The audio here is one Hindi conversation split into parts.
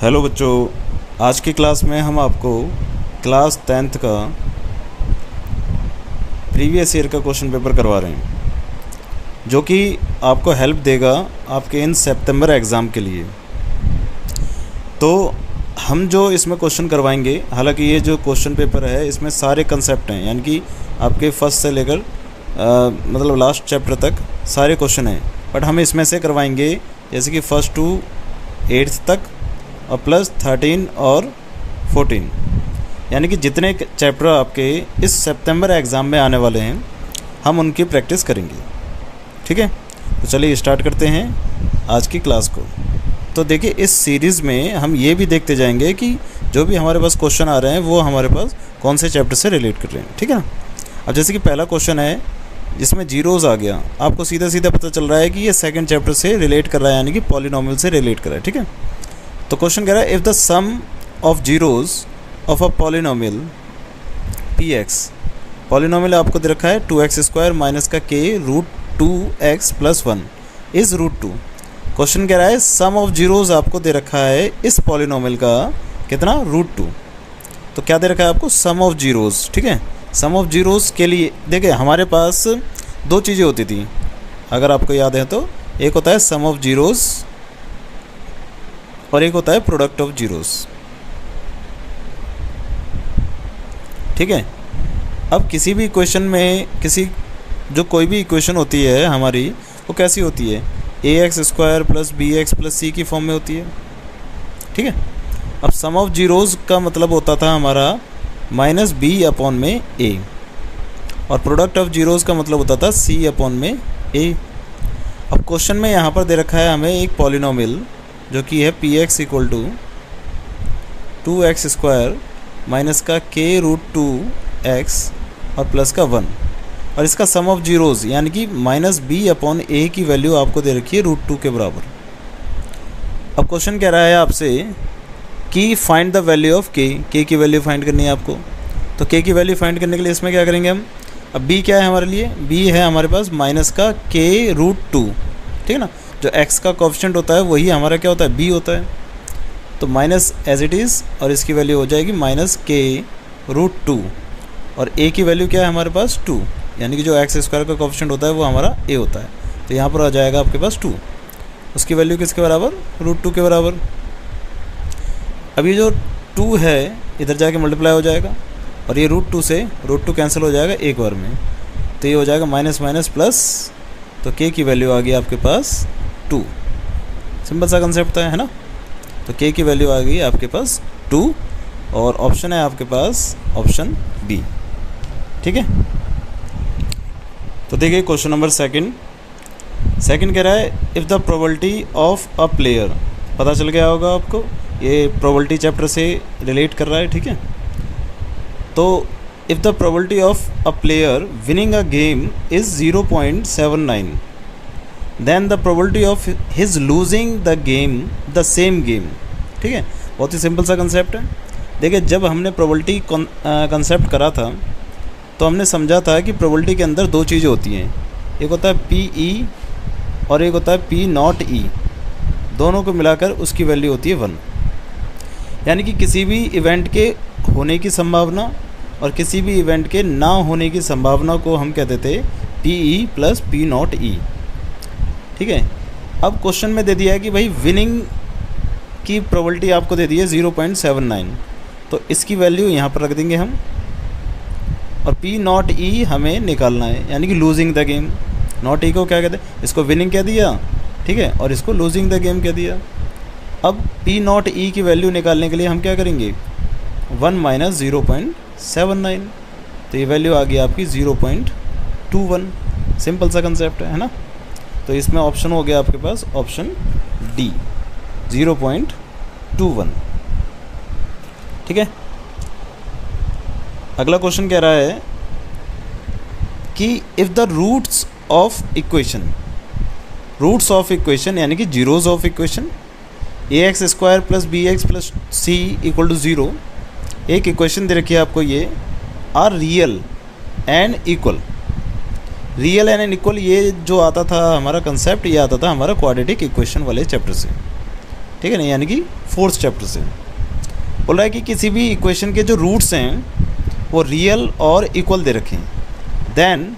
हेलो बच्चों, आज की क्लास में हम आपको क्लास 10th का प्रीवियस ईयर का क्वेश्चन पेपर करवा रहे हैं, जो कि आपको हेल्प देगा आपके इन सितंबर एग्ज़ाम के लिए। तो हम जो इसमें क्वेश्चन करवाएंगे, हालांकि ये जो क्वेश्चन पेपर है इसमें सारे कंसेप्ट हैं, यानी कि आपके फर्स्ट से लेकर मतलब लास्ट चैप्टर तक सारे क्वेश्चन हैं, बट हम इसमें से करवाएंगे जैसे कि फर्स्ट टू 8th तक और प्लस 13 और 14, यानी कि जितने चैप्टर आपके इस सितंबर एग्ज़ाम में आने वाले हैं हम उनकी प्रैक्टिस करेंगे। ठीक है, तो चलिए स्टार्ट करते हैं आज की क्लास को। तो देखिए, इस सीरीज़ में हम ये भी देखते जाएंगे कि जो भी हमारे पास क्वेश्चन आ रहे हैं वो हमारे पास कौन से चैप्टर से रिलेट कर रहे हैं। ठीक है ना। अब जैसे कि पहला क्वेश्चन है जिसमें जीरोज़ आ गया, आपको सीधा सीधा पता चल रहा है कि ये सेकंड चैप्टर से रिलेट कर रहा है, यानी कि पॉलिनोमियल से रिलेट कर रहा है। ठीक है, तो क्वेश्चन कह रहा है if the sum of zeros of a polynomial P X, polynomial आपको दे रखा है 2x² माइनस का k root 2x plus 1 is root 2। Question कह रहा है सम ऑफ जीरोज़ आपको दे रखा है इस पॉलिनोमियल का कितना, रूट 2। तो क्या दे रखा है आपको, सम ऑफ जीरोज़। ठीक है, सम ऑफ जीरोज़ के लिए देखिए हमारे पास दो चीज़ें होती थी, अगर आपको याद है तो। एक होता है सम ऑफ जीरोज़ और एक होता है प्रोडक्ट ऑफ जीरोज़। ठीक है, अब किसी भी इक्वेशन में जो कोई भी इक्वेशन होती है हमारी, वो कैसी होती है, ax² plus bx plus c की फॉर्म में होती है। ठीक है, अब सम ऑफ जीरोज़ का मतलब होता था हमारा माइनस b अपॉन में a, और प्रोडक्ट ऑफ जीरोज़ का मतलब होता था c अपॉन में a। अब क्वेश्चन में यहाँ पर दे रखा है हमें एक पॉलिनोमियल जो कि है px equal to 2x² minus का k रूट 2x और प्लस का 1, और इसका सम ऑफ जीरोज़ यानी कि माइनस b अपॉन a की वैल्यू आपको दे रखी है रूट 2 के बराबर। अब क्वेश्चन कह रहा है आपसे कि find the value of k की वैल्यू फाइंड करनी है आपको। तो k की वैल्यू फाइंड करने के लिए इसमें क्या करेंगे हम, अब b क्या है हमारे लिए, b है हमारे पास माइनस का k रूट 2। ठीक है ना, जो x का कोएफिशिएंट होता है वही हमारा क्या होता है, b होता है। तो माइनस एज इट इज़, और इसकी वैल्यू हो जाएगी माइनस k रूट 2, और a की वैल्यू क्या है हमारे पास 2, यानी कि जो x² का कोएफिशिएंट होता है वो हमारा a होता है। तो यहाँ पर आ जाएगा आपके पास 2, उसकी वैल्यू किसके बराबर, रूट 2 के बराबर। अब ये जो 2 है इधर जाके मल्टीप्लाई हो जाएगा, और ये रूट 2 से रूट 2 कैंसिल हो जाएगा एक बार में, तो ये हो जाएगा माइनस माइनस प्लस, तो k की वैल्यू आ गई आपके पास 2। सिंपल सा कंसेप्ट है ना। तो k की वैल्यू आ गई आपके पास 2, और ऑप्शन है आपके पास ऑप्शन बी। ठीक है, तो देखिए क्वेश्चन नंबर सेकंड कह रहा है if the probability of a player, पता चल गया होगा आपको, ये प्रोबेबिलिटी चैप्टर से रिलेट कर रहा है। ठीक है, तो if the probability of a player winning a game is 0.79, then the probability of his losing the game the same game. ठीक है, बहुत ही सिंपल सा कंसेप्ट है। देखिए, जब हमने प्रोबेबिलिटी कंसेप्ट करा था तो हमने समझा था कि प्रोबेबिलिटी के अंदर दो चीज़ें होती हैं, एक होता है PE और एक होता है P0E, दोनों को मिलाकर उसकी वैल्यू होती है 1। यानी कि किसी भी इवेंट के होने की संभावना और किसी भी इवेंट के ना होने की संभावना को हम कहते थे PE प्लस P0E। ठीक है, अब क्वेश्चन में दे दिया है कि भाई विनिंग की प्रोबेबिलिटी आपको दे दी है 0.79, तो इसकी वैल्यू यहाँ पर रख देंगे हम, और P0E हमें निकालना है, यानी कि लूजिंग द गेम। नॉट ई को क्या कहते हैं, इसको विनिंग कह दिया, ठीक है, और इसको लूजिंग द गेम कह दिया। अब P0E की वैल्यू निकालने के लिए हम क्या करेंगे, 1 माइनस 0.79, तो ये वैल्यू आ गई आपकी 0.21। सिंपल सा कंसेप्ट है ना। तो इसमें ऑप्शन हो गया आपके पास ऑप्शन डी 0.21। ठीक है, अगला क्वेश्चन कह रहा है कि if the roots of equation यानी कि zeros of equation ax² plus bx plus c equal to 0, एक इक्वेशन दे रखी है आपको, ये are real and equal. Real and equal ये जो आता था हमारा कंसेप्ट, ये आता था हमारा क्वाड्रेटिक इक्वेशन वाले चैप्टर से। ठीक है ना, यानी कि 4th चैप्टर से। बोल रहा है कि किसी भी इक्वेशन के जो रूट्स हैं वो रियल और इक्वल दे रखे हैं, then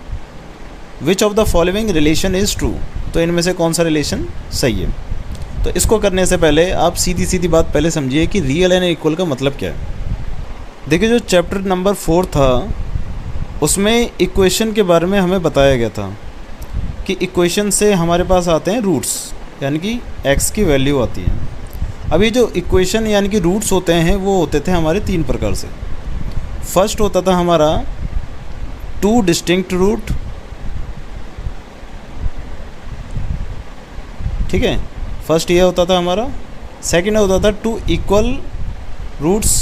which of the following relation is true, तो इनमें से कौन सा रिलेशन सही है। तो इसको करने से पहले आप सीधी सीधी बात पहले समझिए कि रियल एंड इक्वल का मतलब क्या है। देखिए जो चैप्टर नंबर 4 था उसमें इक्वेशन के बारे में हमें बताया गया था कि इक्वेशन से हमारे पास आते हैं रूट्स, यानी कि x की वैल्यू आती है। अभी जो इक्वेशन यानी कि रूट्स होते हैं वो होते थे हमारे 3 प्रकार से। फर्स्ट होता था हमारा 2 डिस्टिंक्ट रूट, ठीक है, फर्स्ट ये होता था हमारा। सेकंड होता था 2 इक्वल रूट्स,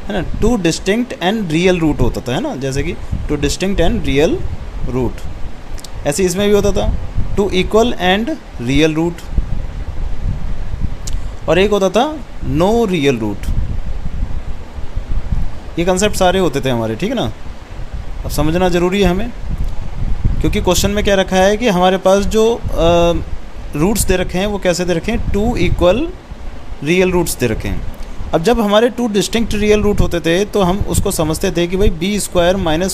है ना, 2 डिस्टिंक्ट एंड रियल रूट होता था, है ना, जैसे कि 2 डिस्टिंक्ट एंड रियल रूट। ऐसे इसमें भी होता था 2 इक्वल एंड रियल रूट, और एक होता था नो रियल रूट। ये कंसेप्ट सारे होते थे हमारे, ठीक है ना। अब समझना ज़रूरी है हमें, क्योंकि क्वेश्चन में क्या रखा है कि हमारे पास जो रूट्स दे रखे हैं वो कैसे दे रखे हैं, 2 इक्वल रियल रूट्स दे रखे हैं। अब जब हमारे 2 डिस्टिंक्ट रियल रूट होते थे तो हम उसको समझते थे कि भाई b² -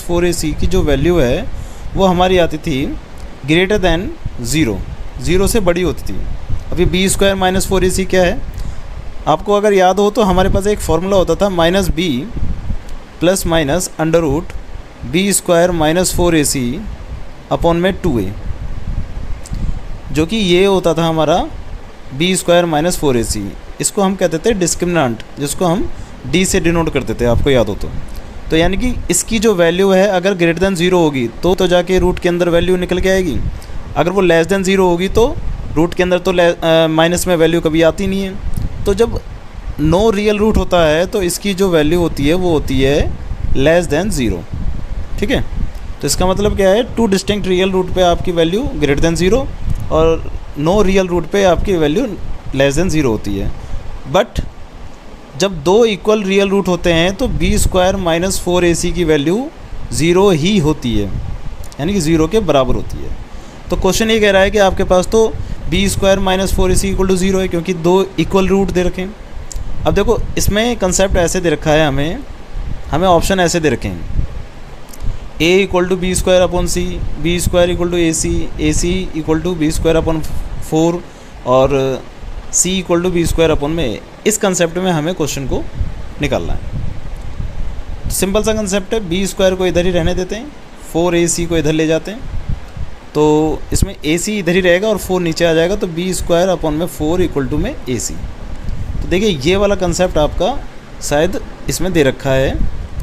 4ac की जो वैल्यू है वो हमारी आती थी ग्रेटर देन 0, 0 से बड़ी होती थी। अभी b² - 4ac क्या है, आपको अगर याद हो तो हमारे पास एक फॉर्मूला होता था -b + (b² - 4ac) अपॉन में 2a, जो कि ये होता था हमारा b² - 4ac। इसको हम कहते थे डिस्क्रिमिनेंट, जिसको हम d से डिनोट करते थे, आपको याद हो तो यानी कि इसकी जो वैल्यू है अगर ग्रेटर देन 0 होगी तो जाके रूट के अंदर वैल्यू निकल के आएगी। अगर वो लेस देन 0 होगी तो रूट के अंदर तो माइनस में वैल्यू कभी आती नहीं है। तो जब नो रियल रूट होता है तो इसकी जो वैल्यू होती है वो होती है लेस देन 0, ठीक है। तो इसका मतलब क्या है, 2 डिस्टिंक्ट रियल रूट पे आपकी वैल्यू ग्रेटर देन 0 और नो रियल रूट पे आपकी वैल्यू लेस देन 0 होती है। बट जब 2 इक्वल रियल रूट होते हैं तो b² - 4ac की वैल्यू 0 ही होती है, यानी कि 0 के बराबर होती है। तो क्वेश्चन ये कह रहा है कि आपके पास तो b² - 4ac = 0 है, क्योंकि 2 इक्वल रूट दे रखे हैं। अब देखो इसमें कंसेप्ट ऐसे दे रखा है, हमें ऑप्शन ऐसे दे रखे हैं, a = b²/c, b² = ac, ac = b²/4 और c = b²/a। इस कंसेप्ट में हमें क्वेश्चन को निकालना है। सिंपल सा कंसेप्ट है, b² को इधर ही रहने देते हैं, 4ac को इधर ले जाते हैं, तो इसमें ac इधर ही रहेगा और 4 नीचे आ जाएगा, तो b²/4 = में ac। तो देखिए ये वाला कंसेप्ट आपका शायद इसमें दे रखा है,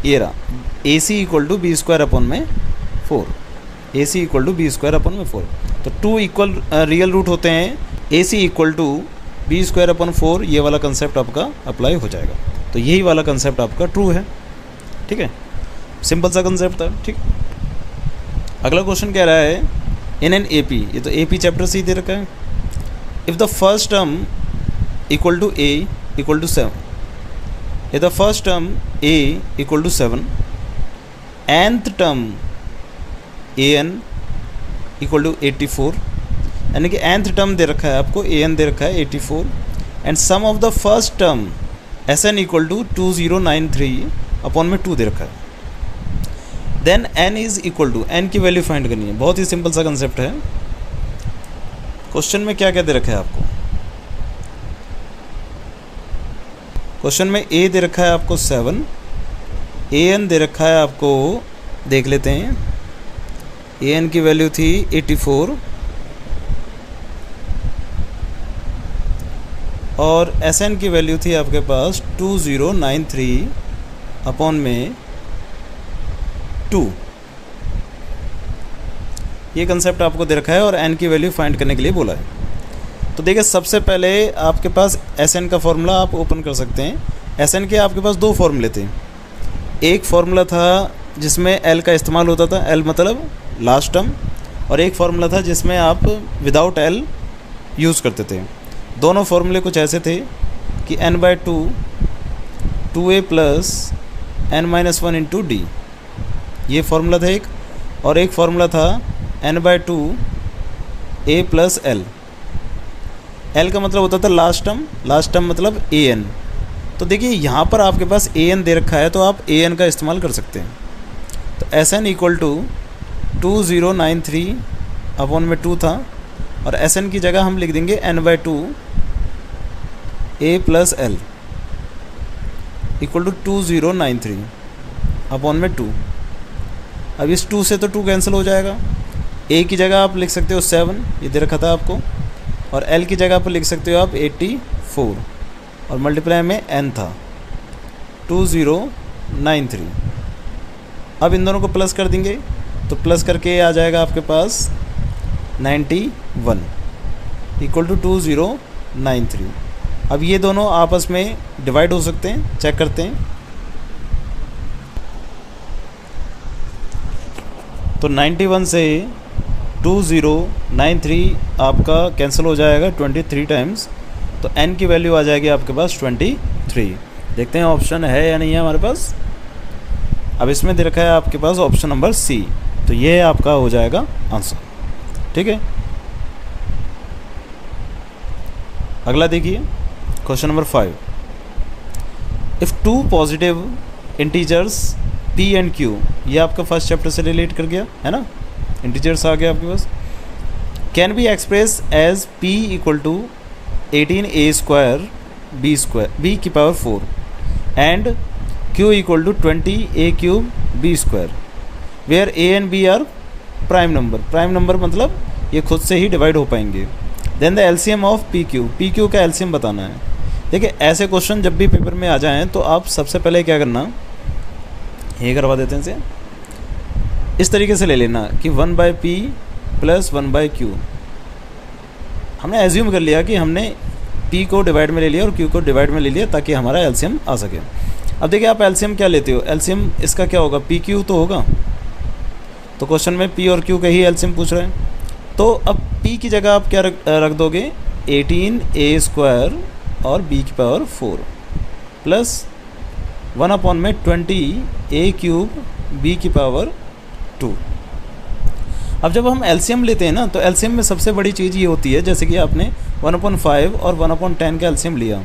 ये रहा, ac = b²/4, ac = b²/4। तो 2 इक्वल रियल रूट होते हैं, ac = b²/4, ये वाला कंसेप्ट आपका अप्लाई हो जाएगा। तो यही वाला कंसेप्ट आपका ट्रू है, ठीक है, सिंपल सा कंसेप्ट था, ठीक। अगला क्वेश्चन कह रहा है इन एन AP, ये तो AP चैप्टर से ही दे रखा है, if the first term = a = 7, if the first term a = 7, nth term an = 84, यानी कि nth टर्म दे रखा है आपको, an दे रखा है 84, and sum of the first term Sn = 2093 upon में 2 दे रखा है। Then n is equal to, n की वैल्यू फाइंड करनी है। बहुत ही सिंपल सा कंसेप्ट है। क्वेश्चन में क्या क्या दे रखा है आपको, क्वेश्चन में a दे रखा है आपको 7, an दे रखा है आपको, देख लेते हैं, an की वैल्यू थी 84 और Sn की वैल्यू थी आपके पास 2093 अपॉन में 2। ये कंसेप्ट आपको दे रखा है और n की वैल्यू फाइंड करने के लिए बोला है। तो देखिए सबसे पहले आपके पास Sn का फॉर्मूला आप ओपन कर सकते हैं। Sn के आपके पास 2 फॉर्मूले थे। एक फार्मूला था जिसमें L का इस्तेमाल होता था, L मतलब लास्ट टर्म, और एक फार्मूला था जिसमें आप विदाउट L यूज़ करते थे। दोनों फार्मूले कुछ ऐसे थे कि n/2 2a + n-1 into d, ये फार्मूला था एक, और एक फार्मूला था n/2 a + l। एल का मतलब होता था लास्ट टर्म मतलब ए एन। तो देखिए यहाँ पर आपके पास ए एन दे रखा है तो आप ए एन का इस्तेमाल कर सकते हैं। तो S N equal to 2093 upon में 2 था, और एस एन की जगह हम लिख देंगे n/2 A plus L equal to 2093 upon में 2। अब इस 2 से तो 2 कैंसिल हो जाएगा। ए की जगह आप लिख सकते हो 7, ये दे रखा था आपको, और एल की जगह पर लिख सकते हो आप 84, और मल्टीप्लाई में n था 2093। अब इन दोनों को प्लस कर देंगे तो प्लस करके आ जाएगा आपके पास 91 इक्वल टू 2093। अब ये दोनों आपस में डिवाइड हो सकते हैं, चेक करते हैं। तो 91 से 2093 आपका कैंसिल हो जाएगा 23 टाइम्स, तो n की वैल्यू आ जाएगी आपके पास 23। देखते हैं ऑप्शन है या नहीं है हमारे पास। अब इसमें दे रखा है आपके पास ऑप्शन नंबर सी, तो ये आपका हो जाएगा आंसर। ठीक है, अगला देखिए question number 5। If 2 positive integers p and q, ये आपका फर्स्ट चैप्टर से रिलेट कर गया है ना, इंटीजर्स आ गया आपके पास, can be express as p equal to 18a² b की power 4 and q equal to 20a³ b², where a एंड b are prime number. Prime number मतलब ये खुद से ही डिवाइड हो पाएंगे। Then the LCM of PQ का एलसीएम बताना है। देखिए ऐसे क्वेश्चन जब भी पेपर में आ जाएं तो आप सबसे पहले क्या करना, ये करवा देते हैं इसे, इस तरीके से ले लेना कि 1/p प्लस 1/q। हमने एज्यूम कर लिया कि हमने p को डिवाइड में ले लिया और q को डिवाइड में ले लिया ताकि हमारा एलसीएम आ सके। अब देखिए आप एलसीएम क्या लेते हो, एलसीएम इसका क्या होगा, PQ तो होगा। तो क्वेश्चन में p और q का ही एलसीएम पूछ रहे हैं। तो अब p की जगह आप क्या रख दोगे, 18a² और b की पावर 4 प्लस 1/20a³ b की पावर 2। अब जब हम एलसीएम लेते हैं ना तो एलसीएम में सबसे बड़ी चीज़ ये होती है, जैसे कि आपने 1/5 और 1/10 का एलसीएम लिया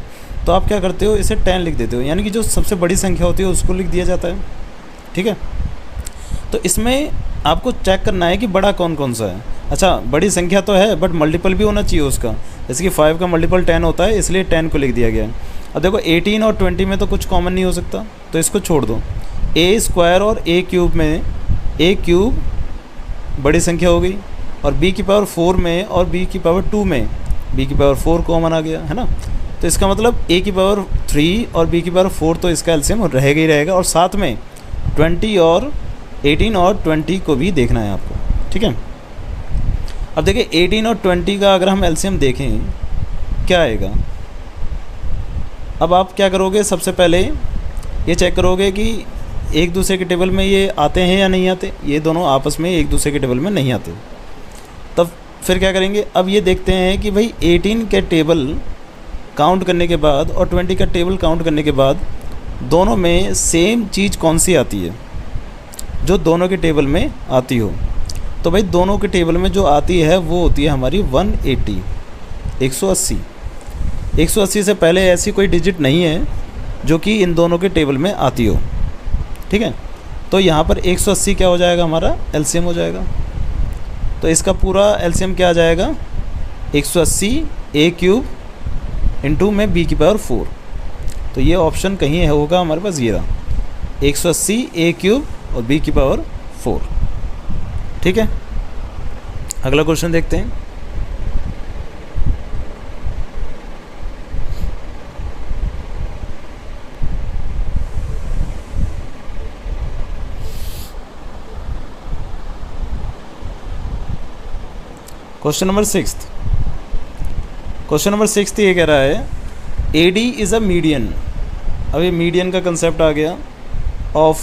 तो आप क्या करते हो, इसे 10 लिख देते हो, यानी कि जो सबसे बड़ी संख्या होती है उसको लिख दिया जाता है। ठीक है, तो इसमें आपको चेक करना है कि बड़ा कौन कौन सा है। अच्छा बड़ी संख्या तो है बट मल्टीपल भी होना चाहिए उसका, जैसे कि 5 का मल्टीपल 10 होता है, इसलिए 10 को लिख दिया गया है। अब देखो 18 और 20 में तो कुछ कॉमन नहीं हो सकता, तो इसको छोड़ दो। a² और a³ में a³ बड़ी संख्या हो गई, और b की पावर 4 में और b की पावर 2 में b की पावर 4 कॉमन आ गया है ना। तो इसका मतलब a की पावर 3 और b की पावर 4 तो इसका एलसीएम रहेगा ही रहेगा, और साथ में 20 और 18 और 20 को भी देखना है आपको। ठीक है, अब देखिए 18 और 20 का अगर हम एलसीएम देखें क्या आएगा। अब आप क्या करोगे, सबसे पहले ये चेक करोगे कि एक दूसरे के टेबल में ये आते हैं या नहीं आते। ये दोनों आपस में एक दूसरे के टेबल में नहीं आते, तब फिर क्या करेंगे। अब ये देखते हैं कि भाई 18 के टेबल काउंट करने के बाद और 20 का टेबल काउंट करने के बाद दोनों में सेम चीज़ कौन सी आती है, जो दोनों के टेबल में आती हो। तो भाई दोनों के टेबल में जो आती है वो होती है हमारी 180, 180 से पहले ऐसी कोई डिजिट नहीं है जो कि इन दोनों के टेबल में आती हो। ठीक है, तो यहाँ पर 180 क्या हो जाएगा, हमारा एलसीएम हो जाएगा। तो इसका पूरा एलसीएम क्या आ जाएगा, 180 a³ इंटू में b की पावर 4। तो ये ऑप्शन कहीं है होगा हमारे पास, ये रहा 180 a³ और b की पावर 4। ठीक है, अगला क्वेश्चन देखते हैं। Question number 6। क्वेश्चन नंबर 6 ये कह रहा है AD इज़ अ मीडियन। अब ये मीडियन का कंसेप्ट आ गया of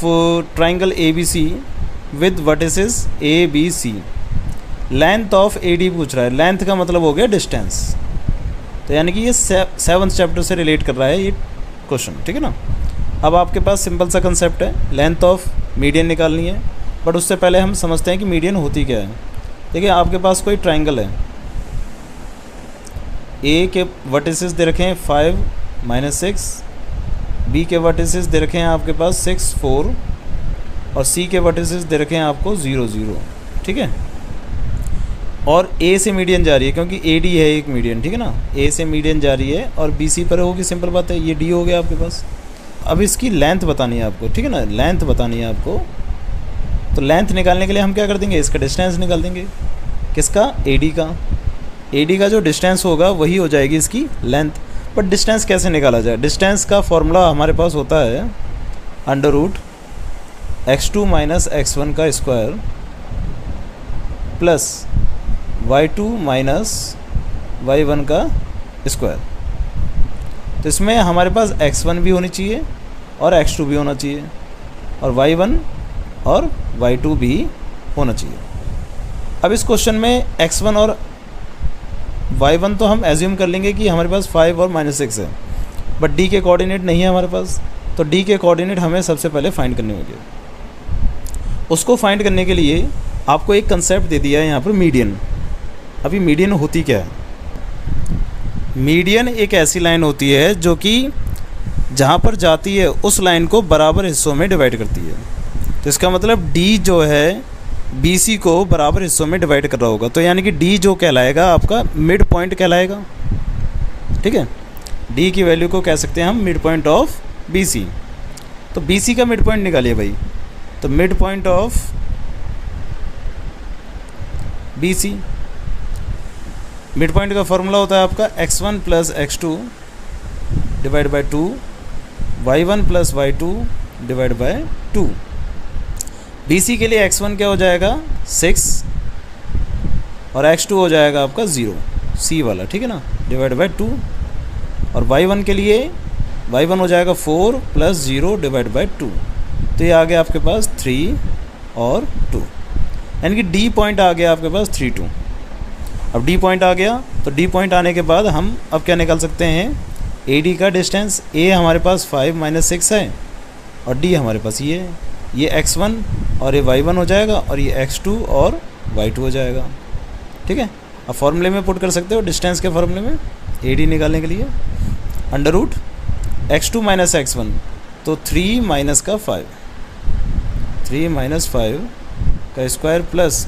triangle ABC with vertices ABC। Length of AD पूछ रहा है, लेंथ का मतलब हो गया डिस्टेंस। तो यानी कि ये 7th चैप्टर से रिलेट कर रहा है ये क्वेश्चन। ठीक है ना। अब आपके पास सिंपल सा कंसेप्ट है, लेंथ ऑफ मीडियन निकालनी है, बट उससे पहले हम समझते हैं कि मीडियन होती क्या है। देखिए आपके पास कोई ट्राइंगल है, ए के वर्टिसेस दे रखे हैं 5 -6, बी के वर्टिसेस दे रखे हैं आपके पास 6 4 और सी के वर्टिसेस दे रखे हैं आपको 0 0, ठीक है। और ए से मीडियन जा रही है क्योंकि ए डी है एक मीडियन, ठीक है ना। ए से मीडियन जा रही है और बी सी पर होगी, सिंपल बात है, ये डी हो गया आपके पास। अब इसकी लेंथ बतानी है आपको, ठीक है ना, लेंथ बतानी है आपको। तो लेंथ निकालने के लिए हम क्या कर देंगे, इसका डिस्टेंस निकाल देंगे। किसका, ए डी का। ए डी का जो डिस्टेंस होगा वही हो जाएगी इसकी लेंथ। बट डिस्टेंस कैसे निकाला जाए, डिस्टेंस का फॉर्मूला हमारे पास होता है √x2 - x1 का स्क्वायर प्लस y2 - y1 का स्क्वायर। तो इसमें हमारे पास x1 भी होनी चाहिए और x2 भी होना चाहिए और y1 और y2 भी होना चाहिए। अब इस क्वेश्चन में x1 और y1 तो हम एज्यूम कर लेंगे कि हमारे पास 5 और -6 है, बट d के कोऑर्डिनेट नहीं है हमारे पास। तो d के कोऑर्डिनेट हमें सबसे पहले फाइंड करने होंगे। उसको फाइंड करने के लिए आपको एक कंसेप्ट दे दिया है यहाँ पर, मीडियन। अभी मीडियन होती क्या है, मीडियन एक ऐसी लाइन होती है जो कि जहाँ पर जाती है उस लाइन को बराबर हिस्सों में डिवाइड करती है। तो इसका मतलब d जो है BC को बराबर हिस्सों में डिवाइड कर रहा होगा, तो यानी कि D जो कहलाएगा आपका मिड पॉइंट कहलाएगा, ठीक है। D की वैल्यू को कह सकते हैं हम मिड पॉइंट ऑफ BC। तो BC का मिड पॉइंट निकालिए भाई। तो mid point of BC, mid point का फॉर्मूला होता है आपका x1 + x2 divide by 2, y1 + y2 divide by 2। BC के लिए x1 क्या हो जाएगा 6 और x2 हो जाएगा आपका 0, C वाला, ठीक है ना, डिवाइड बाय 2। और y1 के लिए y1 हो जाएगा 4 + 0 डिवाइड बाय 2। तो ये आ गया आपके पास 3 और 2, यानी कि D पॉइंट आ गया आपके पास 3 2। अब D पॉइंट आ गया, तो D पॉइंट आने के बाद हम अब क्या निकाल सकते हैं, AD का डिस्टेंस। A हमारे पास 5 - 6 है और D हमारे पास ये x1 और ये y1 हो जाएगा और ये x2 और y2 हो जाएगा, ठीक है। अब फॉर्मूले में पुट कर सकते हो, डिस्टेंस के फॉर्मूले में AD निकालने के लिए √x2 - x1, तो 3 - का 5, 3 - 5 का स्क्वायर प्लस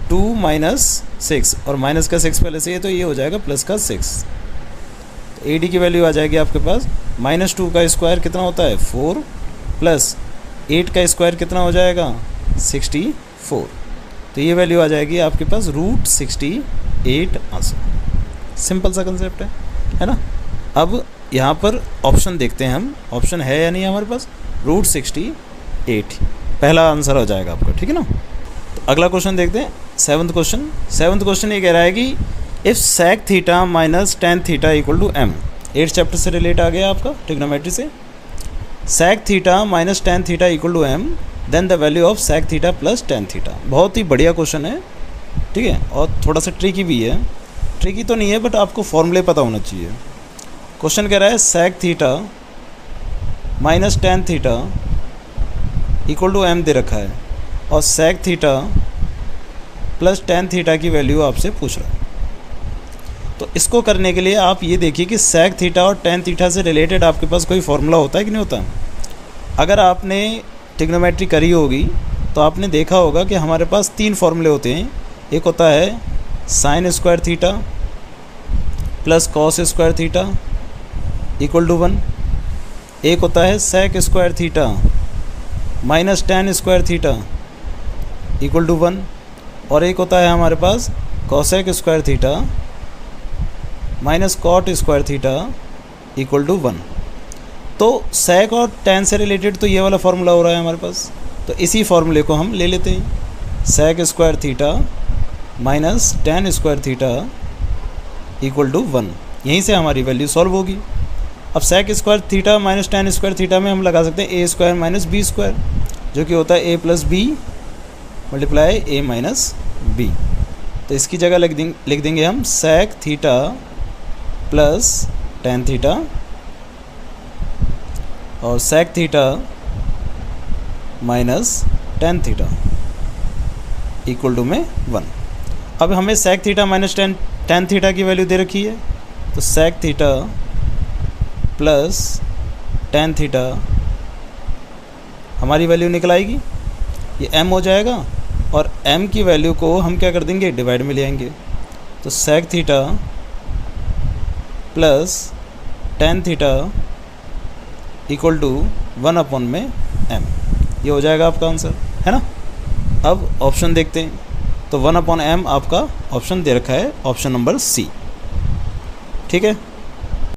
2 - 6 और माइनस का 6 पहले से है, तो ये हो जाएगा प्लस का 6। तो AD की वैल्यू आ जाएगी आपके पास -2 का स्क्वायर कितना होता है 4 प्लस 8 का स्क्वायर कितना हो जाएगा 64। तो ये वैल्यू आ जाएगी आपके पास √68 आंसर। सिंपल सा कंसेप्ट है ना। अब यहाँ पर ऑप्शन देखते हैं हम, ऑप्शन है या नहीं हमारे पास, √68 पहला आंसर हो जाएगा आपका, ठीक है ना। तो अगला क्वेश्चन देखते हैं, 7th क्वेश्चन। 7th क्वेश्चन ये कह रहा है कि if sec θ - tan θ = m। 8th chapter से रिलेट आ गया आपका ट्रिग्नोमेट्री से। sec θ - tan θ = m, then the value of sec θ + tan θ। बहुत ही बढ़िया क्वेश्चन है, ठीक है, और थोड़ा सा ट्रिकी भी है। ट्रिकी तो नहीं है बट आपको फॉर्मूले पता होना चाहिए। क्वेश्चन कह रहा है sec θ - tan θ = m दे रखा है और sec θ + tan θ की वैल्यू आपसे पूछ रहा है। तो इसको करने के लिए आप ये देखिए कि sec θ और tan θ से रिलेटेड आपके पास कोई फार्मूला होता है कि नहीं होता। अगर आपने ट्रिग्नोमेट्री करी होगी तो आपने देखा होगा कि हमारे पास 3 फार्मूले होते हैं। एक होता है sin² θ + cos² θ = 1, एक होता है sec² θ - tan² θ = 1 और एक होता है हमारे पास cosec² θ - cot² θ = 1। तो sec और tan से रिलेटेड तो ये वाला फार्मूला हो रहा है हमारे पास, तो इसी फार्मूले को हम ले लेते हैं। sec² θ - tan² θ = 1, यहीं से हमारी वैल्यू सॉल्व होगी। अब sec² θ - tan² θ में हम लगा सकते हैं a² - b², जो कि होता है a + b × a - b। तो इसकी जगह लिख देंगे हम sec θ + tan θ और sec θ - tan θ = में 1। अब हमें sec θ - tan टेन थीटा की वैल्यू दे रखी है, तो sec theta plus tan theta हमारी वैल्यू निकल आएगी, ये m हो जाएगा और m की वैल्यू को हम क्या कर देंगे, डिवाइड में ले आएंगे। तो sec theta plus tan theta equal to 1 में m, ये हो जाएगा आपका आंसर, है ना। अब ऑप्शन देखते हैं, तो 1/m आपका ऑप्शन दे रखा है, ऑप्शन नंबर सी। ठीक है।